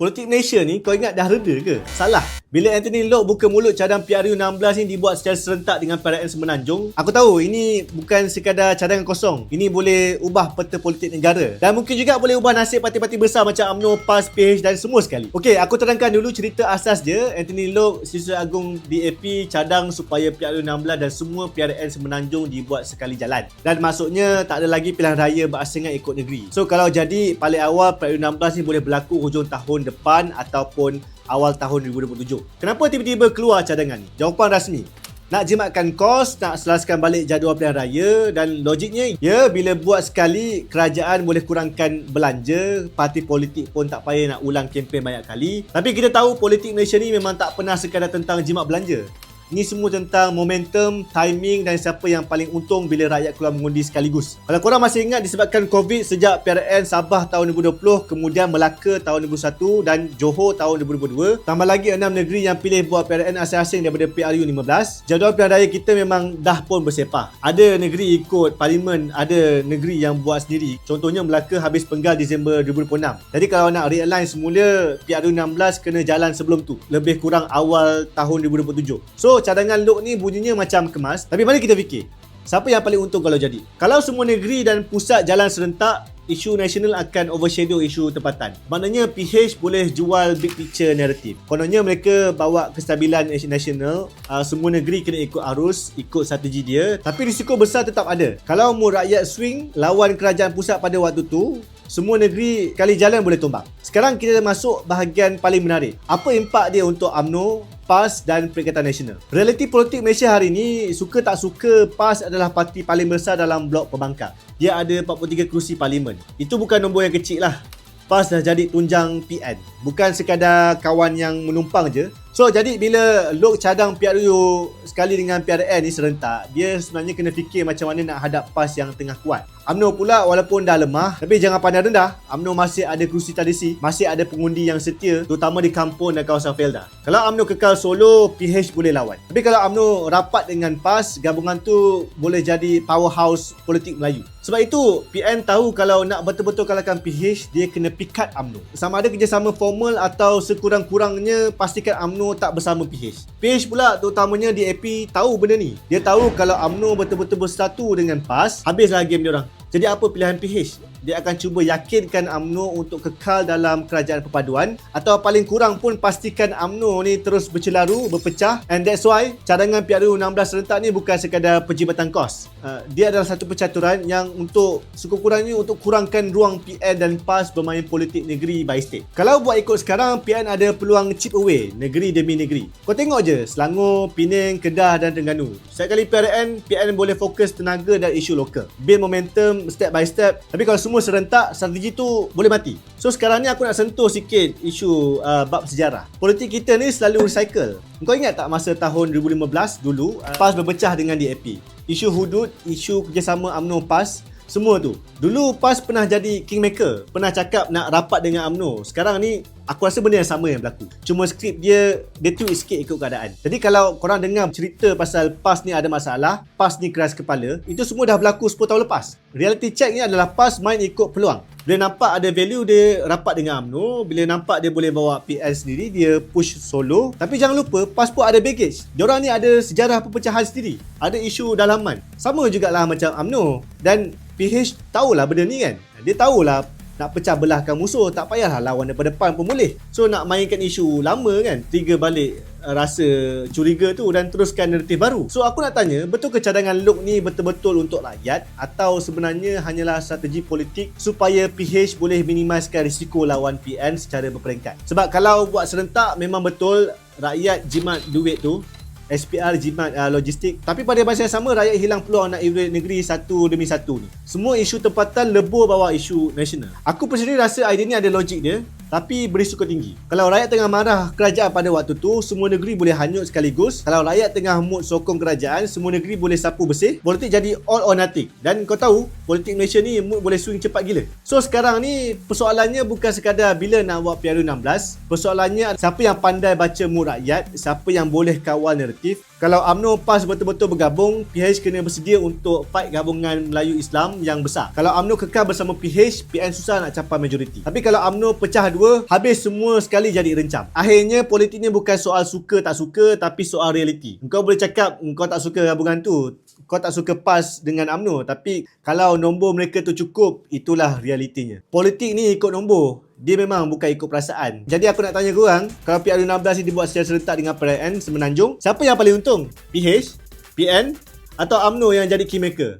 Politik Malaysia ni kau ingat dah reda ke? Salah. Bila Anthony Loke buka mulut cadang PRU16 ni dibuat secara serentak dengan PRN Semenanjung, aku tahu ini bukan sekadar cadangan kosong. Ini boleh ubah peta politik negara. Dan mungkin juga boleh ubah nasib parti-parti besar macam UMNO, PAS, PH dan semua sekali. Okey, aku terangkan dulu cerita asas dia. Anthony Loke, Siswa Agung DAP cadang supaya PRU16 dan semua PRN Semenanjung dibuat sekali jalan. Dan maksudnya tak ada lagi pilihan raya berasingan ikut negeri. So kalau jadi paling awal PRU16 ni boleh berlaku hujung tahun depan ataupun awal tahun 2027. Kenapa tiba-tiba keluar cadangan ni? Jawapan rasmi, nak jimatkan kos, nak selaskan balik jadual pilihan raya, dan logiknya bila buat sekali kerajaan boleh kurangkan belanja, parti politik pun tak payah nak ulang kempen banyak kali. Tapi kita tahu politik Malaysia ni memang tak pernah sekadar tentang jimat belanja. Ini semua tentang momentum, timing dan siapa yang paling untung bila rakyat keluar mengundi sekaligus. Kalau korang masih ingat, disebabkan COVID sejak PRN Sabah tahun 2020, kemudian Melaka tahun 2021 dan Johor tahun 2022, tambah lagi 6 negeri yang pilih buat PRN asing-asing daripada PRU15, jadual pilihan raya kita memang dah pun bersepah. Ada negeri ikut parlimen, ada negeri yang buat sendiri. Contohnya Melaka habis penggal Disember 2026. Jadi kalau nak realign semula, PRU16 kena jalan sebelum tu, lebih kurang awal tahun 2027. So cadangan Loke ni bunyinya macam kemas, tapi mari kita fikir, siapa yang paling untung kalau jadi? Kalau semua negeri dan pusat jalan serentak, isu nasional akan overshadow isu tempatan. Maknanya PH boleh jual big picture narrative. Kononnya mereka bawa kestabilan nasional, semua negeri kena ikut arus, ikut strategi dia, tapi risiko besar tetap ada. Kalau mu rakyat swing lawan kerajaan pusat pada waktu tu, semua negeri kali jalan boleh tumbang. Sekarang kita masuk bahagian paling menarik. Apa impak dia untuk UMNO, PAS dan Perikatan Nasional? Realiti politik Malaysia hari ini, suka tak suka, PAS adalah parti paling besar dalam blok pembangkang. Dia ada 43 kerusi parlimen. Itu bukan nombor yang kecil lah. PAS dah jadi tunjang PN. Bukan sekadar kawan yang menumpang je. So jadi bila Loke cadang PRU sekali dengan PRN ni serentak, dia sebenarnya kena fikir macam mana nak hadap PAS yang tengah kuat. UMNO pula walaupun dah lemah, tapi jangan pandang rendah, UMNO masih ada kerusi tradisi, masih ada pengundi yang setia, terutama di kampung dan kawasan Felda. Kalau UMNO kekal solo, PH boleh lawan. Tapi kalau UMNO rapat dengan PAS, gabungan tu boleh jadi powerhouse politik Melayu. Sebab itu, PN tahu kalau nak betul-betul kalahkan PH, dia kena pikat UMNO. Sama ada kerjasama formal atau sekurang-kurangnya pastikan UMNO tak bersama PH. PH pula terutamanya DAP tahu benda ni. Dia tahu kalau UMNO betul-betul bersatu dengan PAS, habislah game dia orang. Jadi apa pilihan PH? Dia akan cuba yakinkan UMNO untuk kekal dalam kerajaan perpaduan, atau paling kurang pun pastikan UMNO ni terus bercelaru, berpecah. And that's why cadangan PRU16 serentak ni bukan sekadar penjimatan kos. Dia adalah satu percaturan yang untuk sekurang-kurangnya untuk kurangkan ruang PN dan PAS bermain politik negeri by state. Kalau buat ikut sekarang, PN ada peluang chip away negeri demi negeri. Kau tengok je Selangor, Penang, Kedah dan Terengganu. Setiap kali PN boleh fokus tenaga dan isu lokal, build momentum step by step. Tapi kalau semua serentak, strategi tu boleh mati. So sekarang ni aku nak sentuh sikit isu bab sejarah. Politik kita ni selalu recycle. Kau ingat tak masa tahun 2015 dulu, PAS berpecah dengan DAP. Isu hudud, isu kerjasama UMNO PAS, semua tu. Dulu PAS pernah jadi kingmaker, pernah cakap nak rapat dengan UMNO. Sekarang ni aku rasa benda yang sama yang berlaku. Cuma skrip dia tweak sikit ikut keadaan. Jadi kalau korang dengar cerita pasal PAS ni ada masalah, PAS ni keras kepala, itu semua dah berlaku 10 tahun lepas. Reality check ni adalah PAS main ikut peluang. Bila nampak ada value, dia rapat dengan UMNO. Bila nampak dia boleh bawa PN sendiri, dia push solo. Tapi jangan lupa, PAS pun ada baggage. Diorang ni ada sejarah perpecahan sendiri, ada isu dalaman. Sama jugalah macam UMNO. Dan PH tahulah benda ni kan. Dia tahulah nak pecah belahkan musuh, tak payahlah lawan daripada depan pun boleh. So nak mainkan isu lama kan, trigger balik rasa curiga tu dan teruskan naratif baru. So aku nak tanya, betul ke cadangan Loke ni betul-betul untuk rakyat, atau sebenarnya hanyalah strategi politik supaya PH boleh minimiskan risiko lawan PN secara berperingkat? Sebab kalau buat serentak, memang betul rakyat jimat duit tu, SPR jimat logistik. Tapi pada masa yang sama, rakyat hilang peluang nak evaluate negeri satu demi satu ni. Semua isu tempatan lebur bawah isu nasional. Aku personally rasa idea ni ada logik dia, tapi berisiko tinggi. Kalau rakyat tengah marah kerajaan pada waktu tu, semua negeri boleh hanyut sekaligus. Kalau rakyat tengah mood sokong kerajaan, semua negeri boleh sapu bersih. Politik jadi all or nothing. Dan kau tahu, politik Malaysia ni mood boleh swing cepat gila. So sekarang ni persoalannya bukan sekadar bila nak buat PRU16. Persoalannya siapa yang pandai baca mood rakyat, siapa yang boleh kawal naratif. Kalau UMNO PAS betul-betul bergabung, PH kena bersedia untuk fight gabungan Melayu Islam yang besar. Kalau UMNO kekal bersama PH, PN susah nak capai majoriti. Tapi kalau UMNO pecah dua kedua, habis semua sekali jadi rencam. Akhirnya politik ni bukan soal suka tak suka, tapi soal realiti. Kau boleh cakap kau tak suka gabungan tu, kau tak suka PAS dengan UMNO, tapi kalau nombor mereka tu cukup, itulah realitinya. Politik ni ikut nombor, dia memang bukan ikut perasaan. Jadi aku nak tanya korang, kalau PRU16 ni dibuat secara serentak dengan PRN Semenanjung, siapa yang paling untung? PH, PN atau UMNO yang jadi keymaker?